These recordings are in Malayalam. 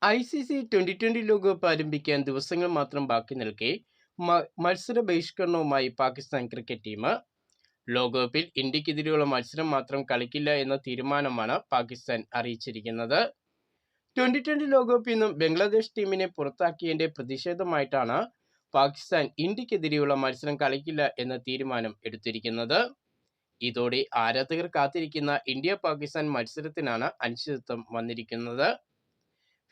ICC 2020 ലോകകപ്പ് ആരംഭിക്കാൻ ദിവസങ്ങൾ മാത്രം ബാക്കി നിൽക്കെ മത്സര ബഹിഷ്കരണവുമായി പാകിസ്ഥാൻ ക്രിക്കറ്റ് ടീം. ലോകകപ്പിൽ ഇന്ത്യക്കെതിരെയുള്ള മത്സരം മാത്രം കളിക്കില്ല എന്ന തീരുമാനമാണ് പാകിസ്ഥാൻ അറിയിച്ചിരിക്കുന്നത്. 2020 ലോകകപ്പിൽ നിന്നും ബംഗ്ലാദേശ് ടീമിനെ പുറത്താക്കിയതിന്റെ പ്രതിഷേധമായിട്ടാണ് പാകിസ്ഥാൻ ഇന്ത്യക്കെതിരെയുള്ള മത്സരം കളിക്കില്ല എന്ന തീരുമാനം എടുത്തിരിക്കുന്നത്. ഇതോടെ ആരാധകർ കാത്തിരിക്കുന്ന ഇന്ത്യ പാകിസ്ഥാൻ മത്സരത്തിനാണ് അനിശ്ചിതത്വം വന്നിരിക്കുന്നത്.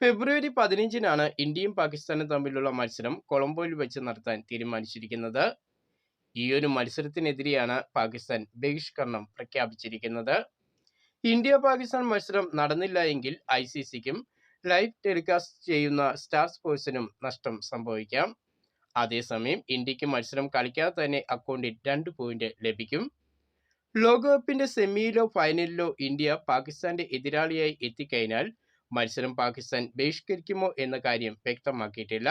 ഫെബ്രുവരി 15-നാണ് ഇന്ത്യയും പാകിസ്ഥാനും തമ്മിലുള്ള മത്സരം കൊളംബോയിൽ വെച്ച് നടത്താൻ തീരുമാനിച്ചിരിക്കുന്നത്. ഈയൊരു മത്സരത്തിനെതിരെയാണ് പാകിസ്ഥാൻ ബഹിഷ്കരണം പ്രഖ്യാപിച്ചിരിക്കുന്നത്. ഇന്ത്യ പാകിസ്ഥാൻ മത്സരം നടന്നില്ല എങ്കിൽ ICCക്കും ലൈവ് ടെലികാസ്റ്റ് ചെയ്യുന്ന സ്റ്റാർ സ്പോർട്സിനും നഷ്ടം സംഭവിക്കാം. അതേസമയം ഇന്ത്യക്ക് മത്സരം കളിക്കാതെ തന്നെ അക്കൗണ്ടിൽ 2 പോയിന്റ് ലഭിക്കും. ലോകകപ്പിന്റെ സെമിയിലോ ഫൈനലിലോ ഇന്ത്യ പാകിസ്ഥാന്റെ എതിരാളിയായി എത്തിക്കഴിഞ്ഞാൽ മത്സരം പാകിസ്ഥാൻ ബഹിഷ്കരിക്കുമോ എന്ന കാര്യം വ്യക്തമാക്കിയിട്ടില്ല.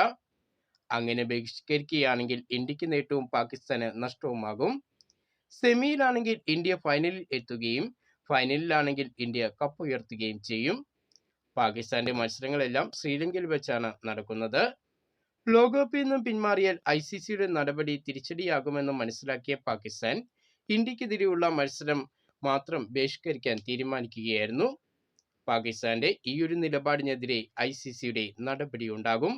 അങ്ങനെ ബഹിഷ്കരിക്കുകയാണെങ്കിൽ ഇന്ത്യക്ക് നേട്ടവും പാകിസ്ഥാന് നഷ്ടവുമാകും. സെമിയിലാണെങ്കിൽ ഇന്ത്യ ഫൈനലിൽ എത്തുകയും ഫൈനലിലാണെങ്കിൽ ഇന്ത്യ കപ്പ് ഉയർത്തുകയും ചെയ്യും. പാകിസ്ഥാന്റെ മത്സരങ്ങളെല്ലാം ശ്രീലങ്കയിൽ വെച്ചാണ് നടക്കുന്നത്. ലോകകപ്പിൽ നിന്നും പിന്മാറിയാൽ ICCയുടെ നടപടി തിരിച്ചടിയാകുമെന്ന് മനസ്സിലാക്കിയ പാകിസ്ഥാൻ ഇന്ത്യക്കെതിരെയുള്ള മത്സരം മാത്രം ബഹിഷ്കരിക്കാൻ തീരുമാനിക്കുകയായിരുന്നു. പാകിസ്ഥാന്റെ ഈയൊരു നിലപാടിനെതിരെ ICCയുടെ നടപടിയുണ്ടാകും.